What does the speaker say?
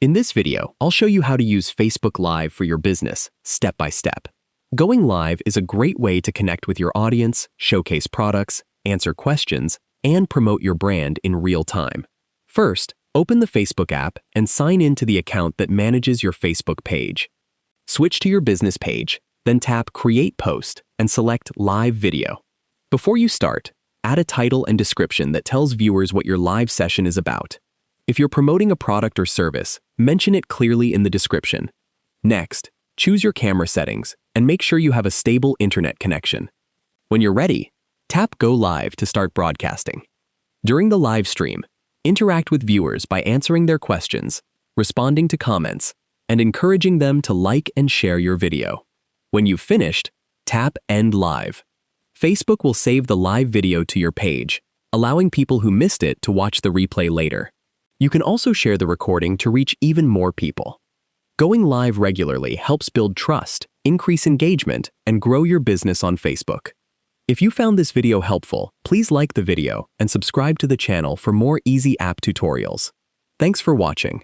In this video, I'll show you how to use Facebook Live for your business, step by step. Going live is a great way to connect with your audience, showcase products, answer questions, and promote your brand in real time. First, open the Facebook app and sign in to the account that manages your Facebook page. Switch to your business page, then tap Create Post and select Live Video. Before you start, add a title and description that tells viewers what your live session is about. If you're promoting a product or service, mention it clearly in the description. Next, choose your camera settings and make sure you have a stable internet connection. When you're ready, tap Go Live to start broadcasting. During the live stream, interact with viewers by answering their questions, responding to comments, and encouraging them to like and share your video. When you've finished, tap End Live. Facebook will save the live video to your page, allowing people who missed it to watch the replay later. You can also share the recording to reach even more people. Going live regularly helps build trust, increase engagement, and grow your business on Facebook. If you found this video helpful, please like the video and subscribe to the channel for more easy app tutorials. Thanks for watching.